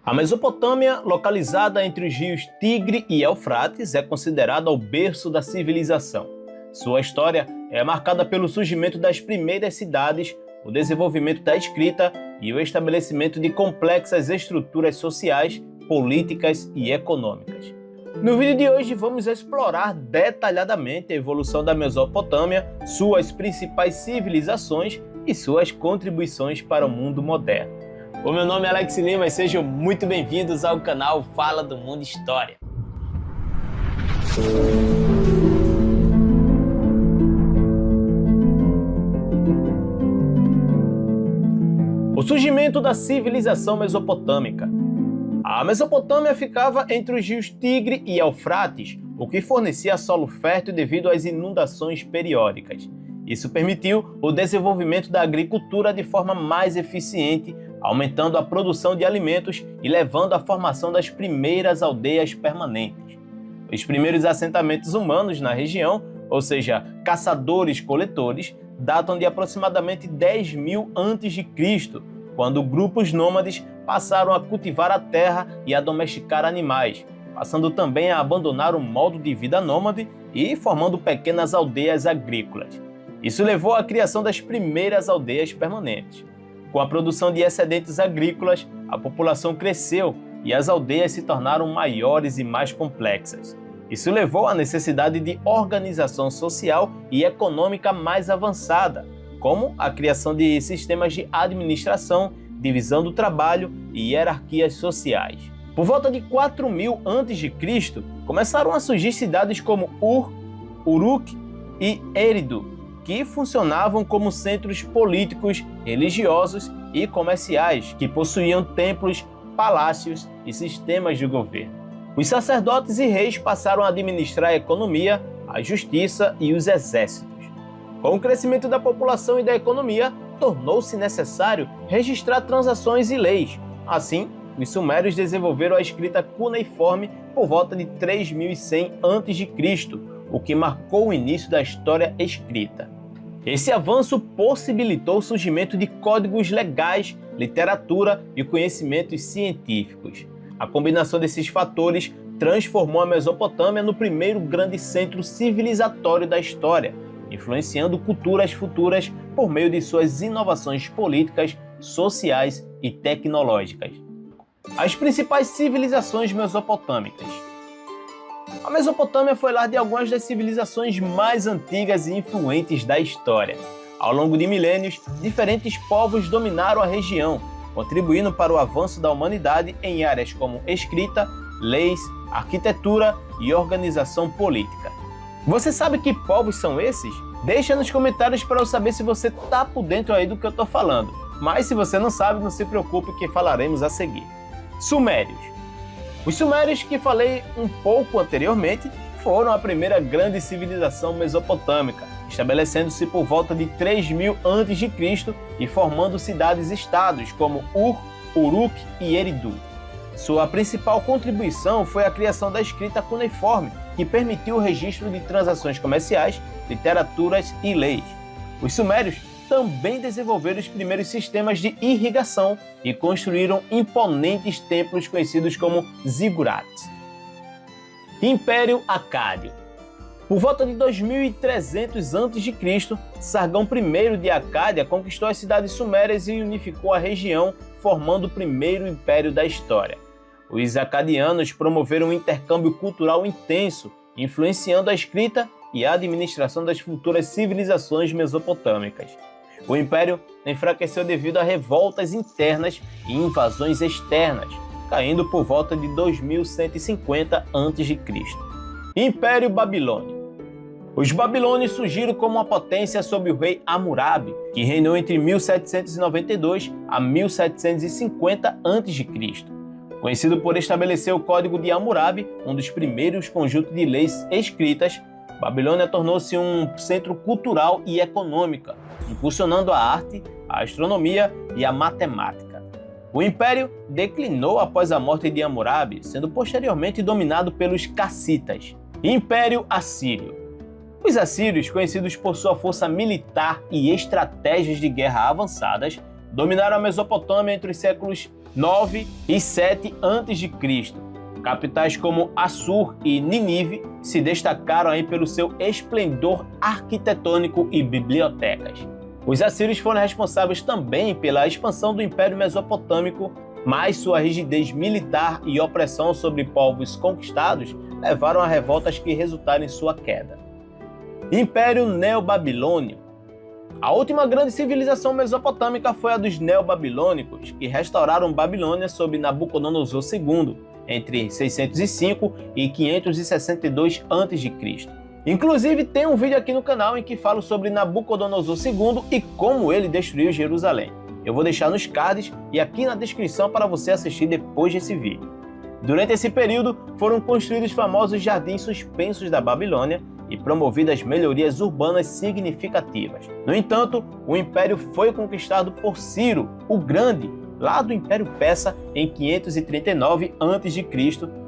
A Mesopotâmia, localizada entre os rios Tigre e Eufrates, é considerada o berço da civilização. Sua história é marcada pelo surgimento das primeiras cidades, o desenvolvimento da escrita e o estabelecimento de complexas estruturas sociais, políticas e econômicas. No vídeo de hoje vamos explorar detalhadamente a evolução da Mesopotâmia, suas principais civilizações e suas contribuições para o mundo moderno. O meu nome é Alex Lima e sejam muito bem-vindos ao canal Fala do Mundo História. O surgimento da civilização mesopotâmica. A Mesopotâmia ficava entre os rios Tigre e Eufrates, o que fornecia solo fértil devido às inundações periódicas. Isso permitiu o desenvolvimento da agricultura de forma mais eficiente, aumentando a produção de alimentos e levando à formação das primeiras aldeias permanentes. Os primeiros assentamentos humanos na região, ou seja, caçadores-coletores, datam de aproximadamente 10.000 a.C., quando grupos nômades passaram a cultivar a terra e a domesticar animais, passando também a abandonar o modo de vida nômade e formando pequenas aldeias agrícolas. Isso levou à criação das primeiras aldeias permanentes. Com a produção de excedentes agrícolas, a população cresceu e as aldeias se tornaram maiores e mais complexas. Isso levou à necessidade de organização social e econômica mais avançada, como a criação de sistemas de administração, divisão do trabalho e hierarquias sociais. Por volta de 4.000 a.C., começaram a surgir cidades como Ur, Uruk e Eridu, que funcionavam como centros políticos, religiosos e comerciais, que possuíam templos, palácios e sistemas de governo. Os sacerdotes e reis passaram a administrar a economia, a justiça e os exércitos. Com o crescimento da população e da economia, tornou-se necessário registrar transações e leis. Assim, os sumérios desenvolveram a escrita cuneiforme por volta de 3.100 a.C., o que marcou o início da história escrita. Esse avanço possibilitou o surgimento de códigos legais, literatura e conhecimentos científicos. A combinação desses fatores transformou a Mesopotâmia no primeiro grande centro civilizatório da história, influenciando culturas futuras por meio de suas inovações políticas, sociais e tecnológicas. As principais civilizações mesopotâmicas. A Mesopotâmia foi lar de algumas das civilizações mais antigas e influentes da história. Ao longo de milênios, diferentes povos dominaram a região, contribuindo para o avanço da humanidade em áreas como escrita, leis, arquitetura e organização política. Você sabe que povos são esses? Deixa nos comentários para eu saber se você está por dentro aí do que eu estou falando. Mas se você não sabe, não se preocupe que falaremos a seguir. Sumérios. Os sumérios que falei um pouco anteriormente foram a primeira grande civilização mesopotâmica, estabelecendo-se por volta de 3.000 a.C. e formando cidades-estados como Ur, Uruk e Eridu. Sua principal contribuição foi a criação da escrita cuneiforme, que permitiu o registro de transações comerciais, literaturas e leis. Os sumérios também desenvolveram os primeiros sistemas de irrigação e construíram imponentes templos conhecidos como zigurates. Império Acádio. Por volta de 2300 a.C., Sargão I de Acádia conquistou as cidades sumérias e unificou a região, formando o primeiro império da história. Os acadianos promoveram um intercâmbio cultural intenso, influenciando a escrita e a administração das futuras civilizações mesopotâmicas. O império enfraqueceu devido a revoltas internas e invasões externas, caindo por volta de 2150 a.C. Império Babilônio. Os babilônios surgiram como uma potência sob o rei Hammurabi, que reinou entre 1792 a 1750 a.C. Conhecido por estabelecer o Código de Hammurabi, um dos primeiros conjuntos de leis escritas, Babilônia tornou-se um centro cultural e econômico, impulsionando a arte, a astronomia e a matemática. O império declinou após a morte de Hammurabi, sendo posteriormente dominado pelos cassitas. Império Assírio. Os assírios, conhecidos por sua força militar e estratégias de guerra avançadas, dominaram a Mesopotâmia entre os séculos 9 e 7 a.C. Capitais como Assur e Nínive se destacaram aí pelo seu esplendor arquitetônico e bibliotecas. Os assírios foram responsáveis também pela expansão do Império Mesopotâmico, mas sua rigidez militar e opressão sobre povos conquistados levaram a revoltas que resultaram em sua queda. Império Neobabilônio. A última grande civilização mesopotâmica foi a dos neobabilônicos, que restauraram Babilônia sob Nabucodonosor II, entre 605 e 562 a.C. Inclusive, tem um vídeo aqui no canal em que falo sobre Nabucodonosor II e como ele destruiu Jerusalém. Eu vou deixar nos cards e aqui na descrição para você assistir depois desse vídeo. Durante esse período, foram construídos famosos jardins suspensos da Babilônia e promovidas melhorias urbanas significativas. No entanto, o império foi conquistado por Ciro, o Grande, lá do Império Persa, em 539 a.C.,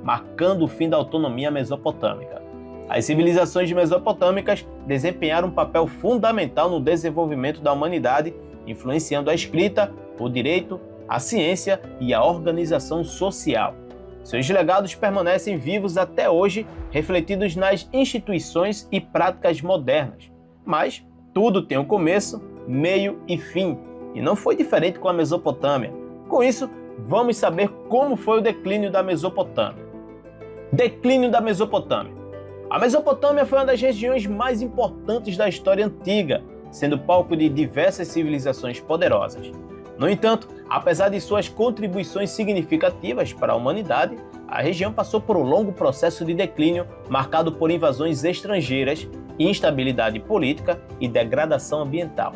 marcando o fim da autonomia mesopotâmica. As civilizações mesopotâmicas desempenharam um papel fundamental no desenvolvimento da humanidade, influenciando a escrita, o direito, a ciência e a organização social. Seus legados permanecem vivos até hoje, refletidos nas instituições e práticas modernas. Mas tudo tem um começo, meio e fim, e não foi diferente com a Mesopotâmia. Com isso, vamos saber como foi o declínio da Mesopotâmia. Declínio da Mesopotâmia. A Mesopotâmia foi uma das regiões mais importantes da história antiga, sendo palco de diversas civilizações poderosas. No entanto, apesar de suas contribuições significativas para a humanidade, a região passou por um longo processo de declínio marcado por invasões estrangeiras, instabilidade política e degradação ambiental.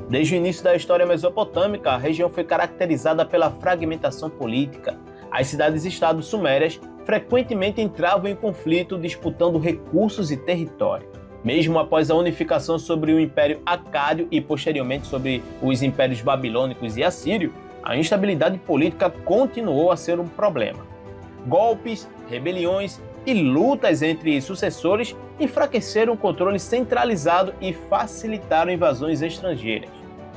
Desde o início da história mesopotâmica, a região foi caracterizada pela fragmentação política. As cidades-estados sumérias frequentemente entravam em conflito disputando recursos e território. Mesmo após a unificação sobre o Império Acádio e posteriormente sobre os impérios babilônicos e assírio, a instabilidade política continuou a ser um problema. Golpes, rebeliões e lutas entre sucessores enfraqueceram o controle centralizado e facilitaram invasões estrangeiras.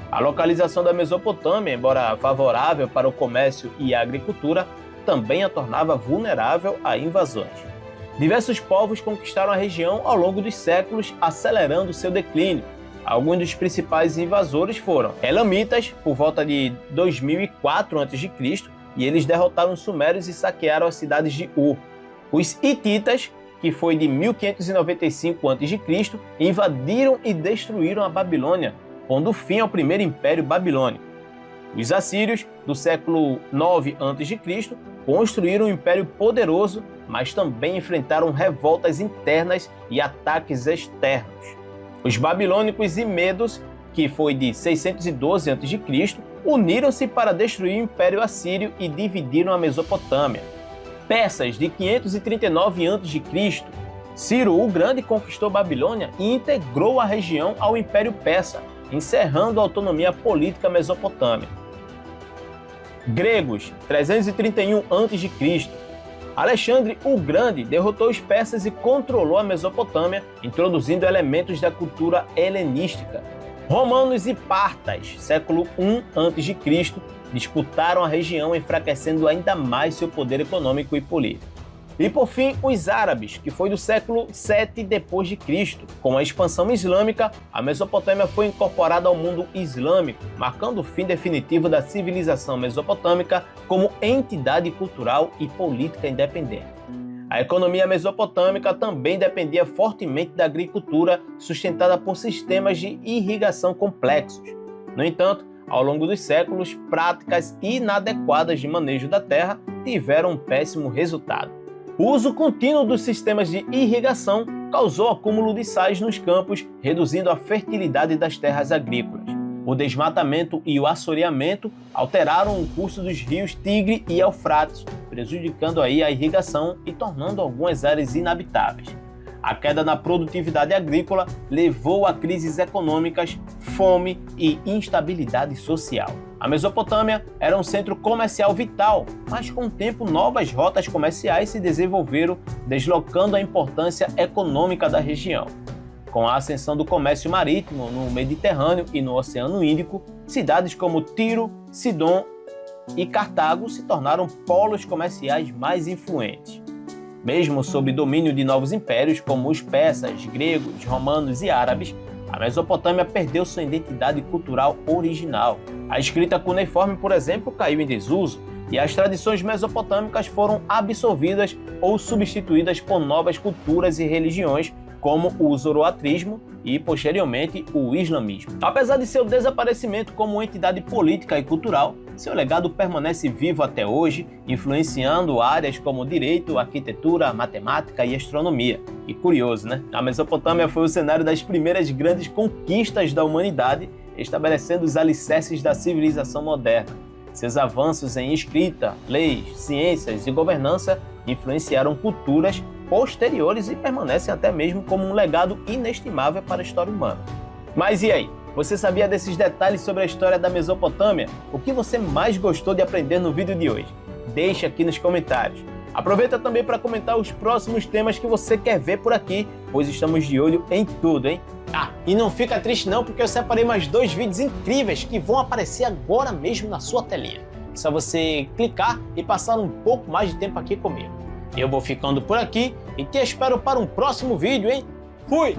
A localização da Mesopotâmia, embora favorável para o comércio e a agricultura, também a tornava vulnerável a invasões. Diversos povos conquistaram a região ao longo dos séculos, acelerando seu declínio. Alguns dos principais invasores foram elamitas, por volta de 2004 a.C., e eles derrotaram os sumérios e saquearam as cidades de Ur. Os hititas, que foi de 1595 a.C., invadiram e destruíram a Babilônia, pondo fim ao primeiro Império Babilônico. Os assírios, do século 9 a.C., construíram um império poderoso, mas também enfrentaram revoltas internas e ataques externos. Os babilônicos e medos, que foi de 612 a.C., uniram-se para destruir o Império Assírio e dividiram a Mesopotâmia. Persas, de 539 a.C., Ciro o Grande conquistou Babilônia e integrou a região ao Império Persa, encerrando a autonomia política mesopotâmica. Gregos, 331 a.C. Alexandre o Grande derrotou os persas e controlou a Mesopotâmia, introduzindo elementos da cultura helenística. Romanos e partas, século I a.C., disputaram a região, enfraquecendo ainda mais seu poder econômico e político. E por fim, os árabes, que foi do século 7 d.C. Com a expansão islâmica, a Mesopotâmia foi incorporada ao mundo islâmico, marcando o fim definitivo da civilização mesopotâmica como entidade cultural e política independente. A economia mesopotâmica também dependia fortemente da agricultura, sustentada por sistemas de irrigação complexos. No entanto, ao longo dos séculos, práticas inadequadas de manejo da terra tiveram um péssimo resultado. O uso contínuo dos sistemas de irrigação causou acúmulo de sais nos campos, reduzindo a fertilidade das terras agrícolas. O desmatamento e o assoreamento alteraram o curso dos rios Tigre e Eufrates, prejudicando aí a irrigação e tornando algumas áreas inabitáveis. A queda na produtividade agrícola levou a crises econômicas, fome e instabilidade social. A Mesopotâmia era um centro comercial vital, mas com o tempo novas rotas comerciais se desenvolveram, deslocando a importância econômica da região. Com a ascensão do comércio marítimo no Mediterrâneo e no Oceano Índico, cidades como Tiro, Sidom e Cartago se tornaram polos comerciais mais influentes. Mesmo sob domínio de novos impérios como os persas, gregos, romanos e árabes, a Mesopotâmia perdeu sua identidade cultural original. A escrita cuneiforme, por exemplo, caiu em desuso e as tradições mesopotâmicas foram absorvidas ou substituídas por novas culturas e religiões, como o zoroatrismo e, posteriormente, o islamismo. Apesar de seu desaparecimento como entidade política e cultural, seu legado permanece vivo até hoje, influenciando áreas como direito, arquitetura, matemática e astronomia. E curioso, né? A Mesopotâmia foi o cenário das primeiras grandes conquistas da humanidade, estabelecendo os alicerces da civilização moderna. Seus avanços em escrita, leis, ciências e governança influenciaram culturas posteriores e permanecem até mesmo como um legado inestimável para a história humana. Mas e aí? Você sabia desses detalhes sobre a história da Mesopotâmia? O que você mais gostou de aprender no vídeo de hoje? Deixe aqui nos comentários. Aproveita também para comentar os próximos temas que você quer ver por aqui, pois estamos de olho em tudo, hein? Ah, e não fica triste não, porque eu separei mais 2 vídeos incríveis que vão aparecer agora mesmo na sua telinha. É só você clicar e passar um pouco mais de tempo aqui comigo. Eu vou ficando por aqui e te espero para um próximo vídeo, hein? Fui!